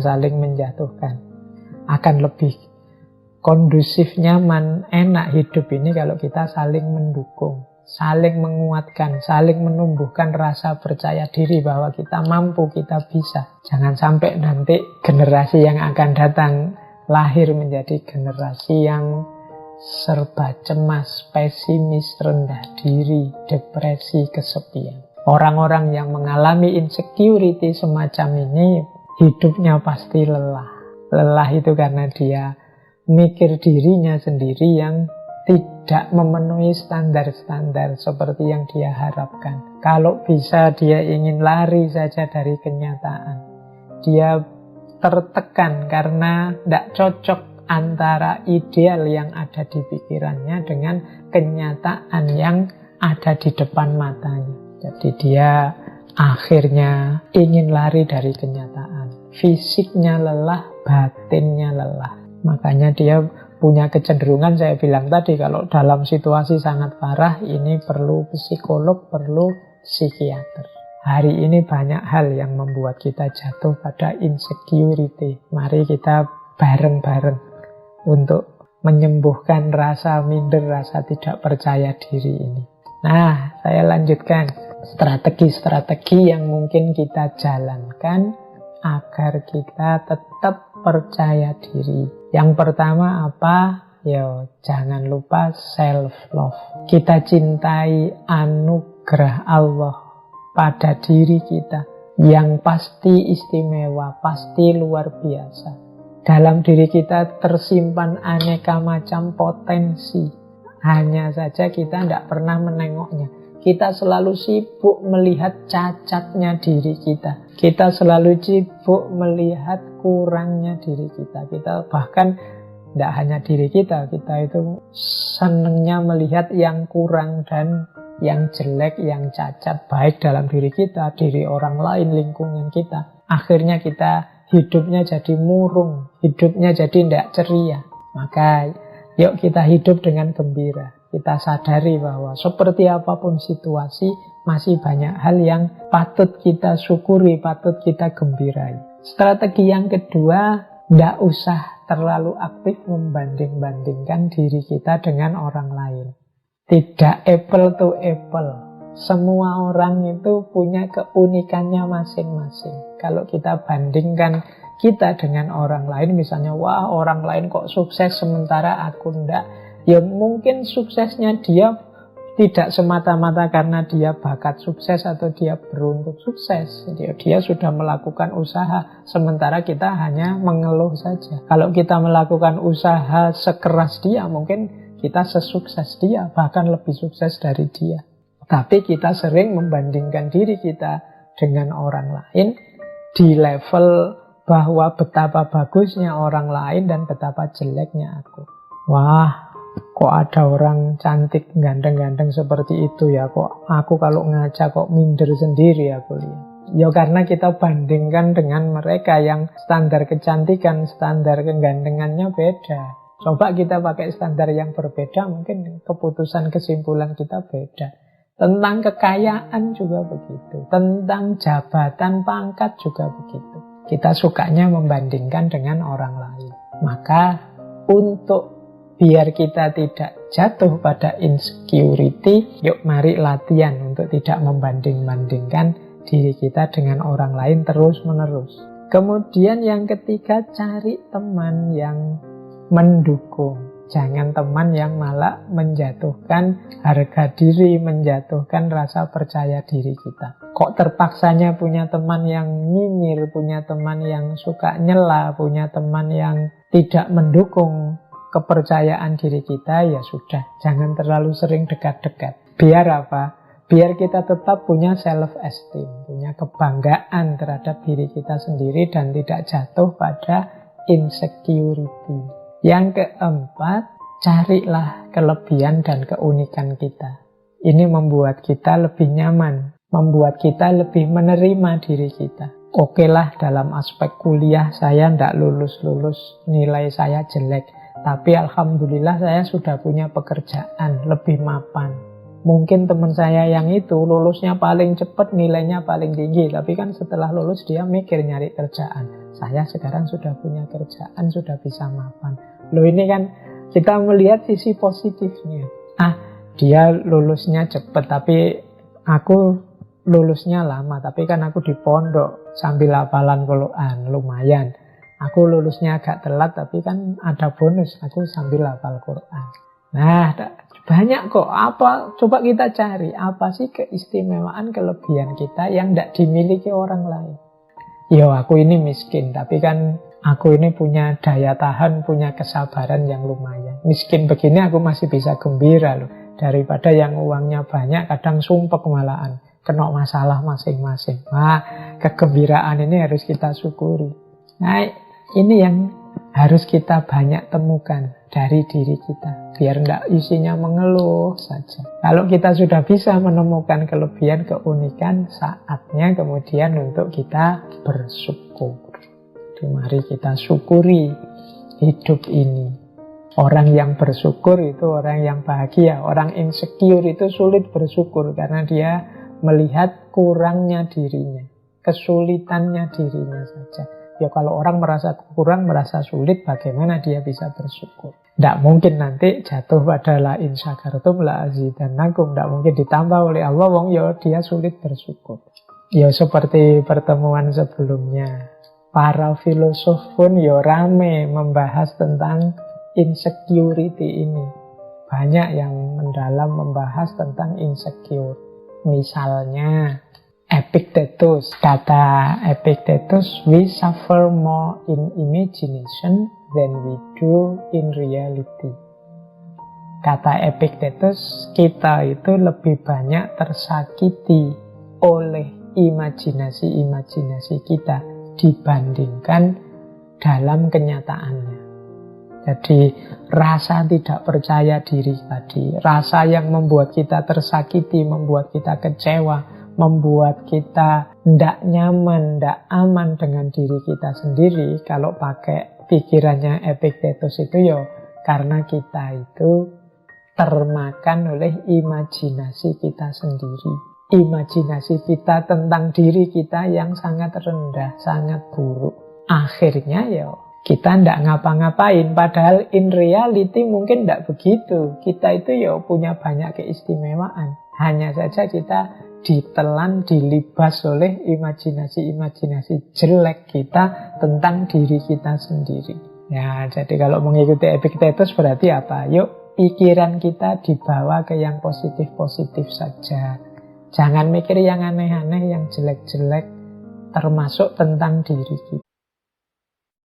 saling menjatuhkan. Akan lebih kondusif, nyaman, enak hidup ini kalau kita saling mendukung, saling menguatkan, saling menumbuhkan rasa percaya diri bahwa kita mampu, kita bisa. Jangan sampai nanti generasi yang akan datang lahir menjadi generasi yang serba cemas, pesimis, rendah diri, depresi, kesepian. Orang-orang yang mengalami insecurity semacam ini hidupnya pasti lelah. Lelah itu karena dia mikir dirinya sendiri yang tidak memenuhi standar-standar seperti yang dia harapkan. Kalau bisa dia ingin lari saja dari kenyataan. Dia tertekan karena tidak cocok antara ideal yang ada di pikirannya dengan kenyataan yang ada di depan matanya. Jadi dia akhirnya ingin lari dari kenyataan. Fisiknya lelah, batinnya lelah. Makanya dia punya kecenderungan, saya bilang tadi, kalau dalam situasi sangat parah, ini perlu psikolog, perlu psikiater. Hari ini banyak hal yang membuat kita jatuh pada insecurity. Mari kita bareng-bareng untuk menyembuhkan rasa minder, rasa tidak percaya diri ini. Nah, saya lanjutkan strategi-strategi yang mungkin kita jalankan agar kita tetap percaya diri. Yang pertama apa? Ya, jangan lupa self-love. Kita cintai anugerah Allah pada diri kita yang pasti istimewa, pasti luar biasa. Dalam diri kita tersimpan aneka macam potensi. Hanya saja kita tidak pernah menengoknya. Kita selalu sibuk melihat cacatnya diri kita. Kita selalu sibuk melihat kurangnya diri kita. Kita bahkan tidak hanya diri kita itu senangnya melihat yang kurang dan yang jelek, yang cacat, baik dalam diri kita, diri orang lain, lingkungan kita. Akhirnya kita hidupnya jadi murung, hidupnya jadi tidak ceria. Maka yuk kita hidup dengan gembira. Kita sadari bahwa seperti apapun situasi, masih banyak hal yang patut kita syukuri, patut kita gembirai. Strategi yang kedua, tidak usah terlalu aktif membanding-bandingkan diri kita dengan orang lain. Tidak apple to apple. Semua orang itu punya keunikannya masing-masing. Kalau kita bandingkan kita dengan orang lain, misalnya, wah orang lain kok sukses sementara aku enggak. Ya mungkin suksesnya dia tidak semata-mata karena dia bakat sukses atau dia beruntung sukses. Dia sudah melakukan usaha, sementara kita hanya mengeluh saja. Kalau kita melakukan usaha sekeras dia, mungkin kita sesukses dia, bahkan lebih sukses dari dia. Tapi kita sering membandingkan diri kita dengan orang lain di level bahwa betapa bagusnya orang lain dan betapa jeleknya aku. Wah, kok ada orang cantik ganteng-ganteng seperti itu ya, kok aku kalau ngaca kok minder sendiri aku lihat. Ya karena kita bandingkan dengan mereka yang standar kecantikan, standar kegantengannya beda. Coba kita pakai standar yang berbeda, mungkin keputusan kesimpulan kita beda. Tentang kekayaan juga begitu, tentang jabatan pangkat juga begitu. Kita sukanya membandingkan dengan orang lain. Maka untuk biar kita tidak jatuh pada insecurity, yuk mari latihan untuk tidak membanding-bandingkan diri kita dengan orang lain terus-menerus. Kemudian yang ketiga, cari teman yang mendukung. Jangan teman yang malah menjatuhkan harga diri, menjatuhkan rasa percaya diri kita. Kok terpaksanya punya teman yang nyinyir, punya teman yang suka nyela, punya teman yang tidak mendukung kepercayaan diri kita, ya sudah, jangan terlalu sering dekat-dekat. Biar apa? Biar kita tetap punya self-esteem, punya kebanggaan terhadap diri kita sendiri dan tidak jatuh pada insecurity. Yang keempat, carilah kelebihan dan keunikan kita. Ini membuat kita lebih nyaman, membuat kita lebih menerima diri kita. Oke lah, dalam aspek kuliah saya tidak lulus-lulus, nilai saya jelek. Tapi alhamdulillah saya sudah punya pekerjaan, lebih mapan. Mungkin teman saya yang itu lulusnya paling cepat, nilainya paling tinggi. Tapi kan setelah lulus dia mikir nyari kerjaan. Saya sekarang sudah punya kerjaan, sudah bisa mapan. Loh ini kan kita melihat sisi positifnya. Dia lulusnya cepat, tapi aku lulusnya lama. Tapi kan aku di pondok sambil hafalan Quran, lumayan. Aku lulusnya agak telat, tapi kan ada bonus, aku sambil hafal Quran. Nah, banyak kok. Coba kita cari, apa sih keistimewaan, kelebihan kita yang tidak dimiliki orang lain. Aku ini miskin, tapi kan aku ini punya daya tahan, punya kesabaran yang lumayan. Miskin begini aku masih bisa gembira loh. Daripada yang uangnya banyak, kadang sumpek malahan, kena masalah masing-masing. Kegembiraan ini harus kita syukuri. Nah, ini yang harus kita banyak temukan dari diri kita, biar tidak isinya mengeluh saja. Kalau kita sudah bisa menemukan kelebihan, keunikan, saatnya kemudian untuk kita bersyukur. Mari kita syukuri hidup ini. Orang yang bersyukur itu orang yang bahagia. Orang insecure itu sulit bersyukur karena dia melihat kurangnya dirinya, kesulitannya dirinya saja. Kalau orang merasa kurang, merasa sulit, bagaimana dia bisa bersyukur? Tidak mungkin nanti jatuh pada la in syakartum la azidannakum. Tidak mungkin ditambah oleh Allah, dia sulit bersyukur. Seperti pertemuan sebelumnya, para filosof pun rame membahas tentang insecurity ini. Banyak yang mendalam membahas tentang insecure. Misalnya Epictetus. Kata Epictetus, we suffer more in imagination than we do in reality. Kata Epictetus, kita itu lebih banyak tersakiti oleh imajinasi-imajinasi kita dibandingkan dalam kenyataannya. Jadi rasa tidak percaya diri tadi, rasa yang membuat kita tersakiti, membuat kita kecewa, membuat kita tidak nyaman, tidak aman dengan diri kita sendiri. Kalau pakai pikirannya Epictetus itu karena kita itu termakan oleh imajinasi kita sendiri. Imajinasi kita tentang diri kita yang sangat rendah, sangat buruk. Akhirnya kita tidak ngapa-ngapain, padahal in reality mungkin tidak begitu. Kita itu punya banyak keistimewaan. Hanya saja kita ditelan, dilibas oleh imajinasi-imajinasi jelek kita tentang diri kita sendiri. Jadi kalau mengikuti Epictetus berarti apa? Pikiran kita dibawa ke yang positif-positif saja. Jangan mikir yang aneh-aneh, yang jelek-jelek, termasuk tentang diri kita.